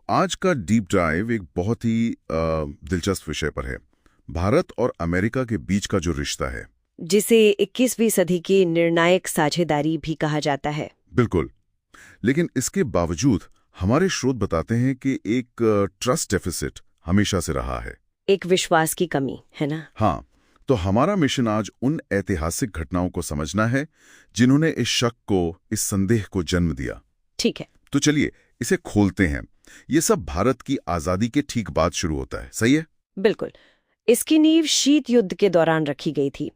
आज का deep drive एक बहुत ही दिलचस्प विषय पर है। भारत और अमेरिका के बीच का जो रिश्ता है, जिसे 21वीं सदी की निर्णायक साझेदारी भी कहा जाता है। बिल्कुल। लेकिन इसके बावजूद हमारे स्रोत बताते हैं कि एक ट्रस्ट डेफिसिट हमेशा से रहा है। एक विश्वास की कमी है ना। हाँ, तो हमारा मिशन आज उन ऐतिहासिक घटनाओं को समझना है जिन्होंने इस शक को, इस संदेह को जन्म दिया। ठीक है, तो चलिए इसे खोलते हैं। ये सब भारत की आजादी के ठीक बाद शुरू होता है, सही है? बिल्कुल। इसकी नींव शीत युद्ध के दौरान रखी गई थी।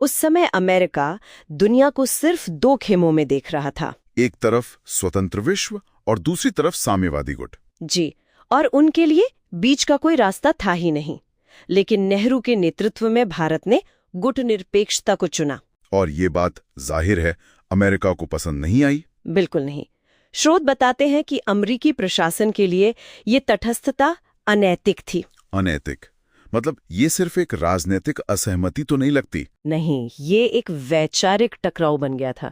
उस समय अमेरिका दुनिया को सिर्फ दो खेमों में देख रहा था। एक तरफ स्वतंत्र विश्व और दूसरी तरफ साम्यवादी गुट। जी, और उनके लिए बीच का कोई रास्ता था ही नहीं। लेकिन नेहरू के नेतृत्व में भारत ने गुट निरपेक्षता को चुना। और ये बात जाहिर है अमेरिका को पसंद नहीं आई। बिल्कुल नहीं। स्रोत बताते हैं कि अमेरिकी प्रशासन के लिए ये तटस्थता अनैतिक थी। अनैतिक मतलब ये सिर्फ एक राजनीतिक असहमति तो नहीं लगती? नहीं, ये एक वैचारिक टकराव बन गया था।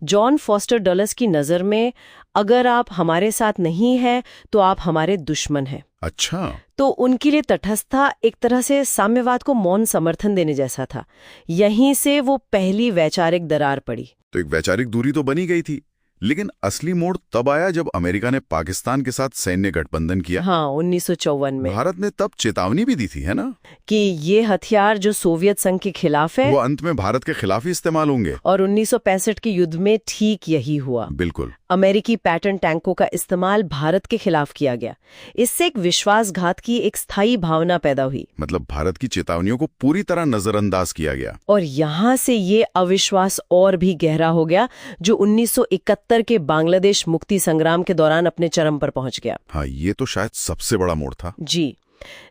जॉन फॉस्टर डलस की नज़र में अगर आप हमारे साथ नहीं हैं तो आप हमारे दुश्मन हैं। अच्छा। तो उनके लिए तटस्थता एक तरह से साम्यवाद को मौन समर्थन देने जैसा था। यहीं से वो पहली वैचारिक दरार पड़ी। तो एक वैचारिक दूरी तो बनी गई थी, लेकिन असली मोड़ तब आया जब अमेरिका ने पाकिस्तान के साथ सैन्य गठबंधन किया। हाँ, 1954 में। भारत ने तब चेतावनी भी दी थी, है ना, कि ये हथियार जो सोवियत संघ के खिलाफ है वो अंत में भारत के खिलाफ ही इस्तेमाल होंगे। और 1965 के युद्ध में ठीक यही हुआ। बिल्कुल। अमेरिकी पैटर्न टैंकों का इस्तेमाल भारत के खिलाफ किया गया। इससे एक विश्वासघात की एक स्थायी भावना पैदा हुई। मतलब भारत की चेतावनियों को पूरी तरह नजरअंदाज किया गया। और यहाँ से ये अविश्वास और भी गहरा हो गया, जो 1971 के बांग्लादेश मुक्ति संग्राम के दौरान अपने चरम पर पहुंच गया। हाँ, ये तो शायद सबसे बड़ा मोड़ था। जी,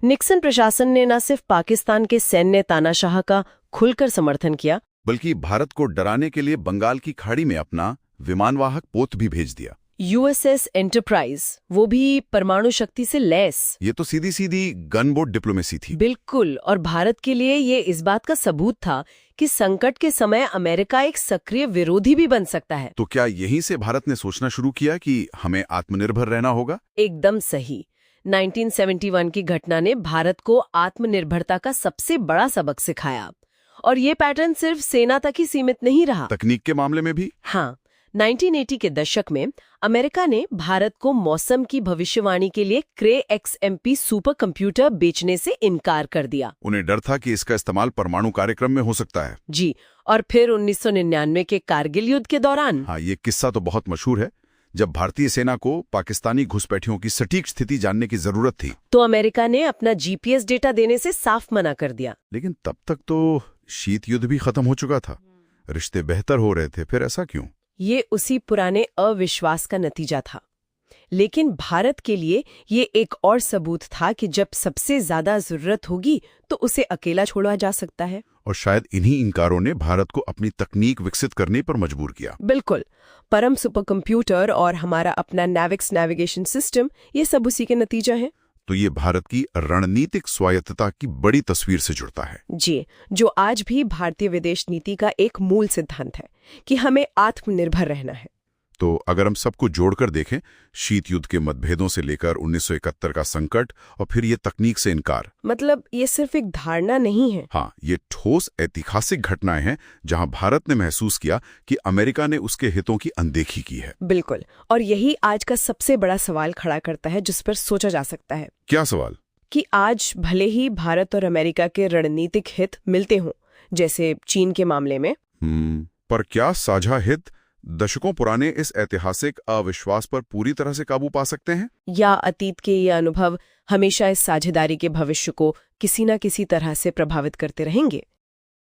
निक्सन प्रशासन ने न सिर्फ पाकिस्तान के सैन्य तानाशाह का खुलकर समर्थन किया, बल्कि भारत को डराने के लिए बंगाल की खाड़ी में अपना विमानवाहक पोत भी भेज दिया। यूएसएस एंटरप्राइज, वो भी परमाणु शक्ति से लैस। ये तो सीधी सीधी गनबोट डिप्लोमेसी थी। बिल्कुल। और भारत के लिए ये इस बात का सबूत था कि संकट के समय अमेरिका एक सक्रिय विरोधी भी बन सकता है। तो क्या यहीं से भारत ने सोचना शुरू किया कि हमें आत्मनिर्भर रहना होगा? एकदम सही। 1971 की घटना ने भारत को आत्मनिर्भरता का सबसे बड़ा सबक सिखाया। और ये पैटर्न सिर्फ सेना तक ही सीमित नहीं रहा। तकनीक के मामले में भी। हाँ, 1980 के दशक में अमेरिका ने भारत को मौसम की भविष्यवाणी के लिए क्रे XMP सुपर कंप्यूटर बेचने से इनकार कर दिया। उन्हें डर था कि इसका इस्तेमाल परमाणु कार्यक्रम में हो सकता है। जी, और फिर 1999 के कारगिल युद्ध के दौरान। हाँ, ये किस्सा तो बहुत मशहूर है, जब भारतीय सेना को पाकिस्तानी घुसपैठियों की सटीक स्थिति जानने की जरूरत थी, तो अमेरिका ने अपना GPS डेटा देने से साफ मना कर दिया। लेकिन तब तक तो शीत युद्ध भी खत्म हो चुका था, रिश्ते बेहतर हो रहे थे, फिर ऐसा क्यों? ये उसी पुराने अविश्वास का नतीजा था। लेकिन भारत के लिए ये एक और सबूत था कि जब सबसे ज्यादा जरूरत होगी तो उसे अकेला छोड़ा जा सकता है। और शायद इन्हीं इनकारों ने भारत को अपनी तकनीक विकसित करने पर मजबूर किया। बिल्कुल। परम सुपर कंप्यूटर और हमारा अपना नेविक्स नेविगेशन सिस्टम, ये सब उसी के नतीजा हैं। तो ये भारत की रणनीतिक स्वायत्तता की बड़ी तस्वीर से जुड़ता है। जी, जो आज भी भारतीय विदेश नीति का एक मूल सिद्धांत है कि हमें आत्मनिर्भर रहना है। तो अगर हम सबको जोड़कर देखें, शीत युद्ध के मतभेदों से लेकर 1971 का संकट और फिर ये तकनीक से इनकार, मतलब ये सिर्फ एक धारणा नहीं है। हाँ, ये ठोस ऐतिहासिक घटनाएं हैं जहां भारत ने महसूस किया कि अमेरिका ने उसके हितों की अनदेखी की है। बिल्कुल। और यही आज का सबसे बड़ा सवाल खड़ा करता है जिस पर सोचा जा सकता है। क्या सवाल? कि आज भले ही भारत और अमेरिका के रणनीतिक हित मिलते हों, जैसे चीन के मामले में, पर क्या साझा हित दशकों पुराने इस ऐतिहासिक अविश्वास पर पूरी तरह से काबू पा सकते हैं? या अतीत के ये अनुभव हमेशा इस साझेदारी के भविष्य को किसी न किसी तरह से प्रभावित करते रहेंगे?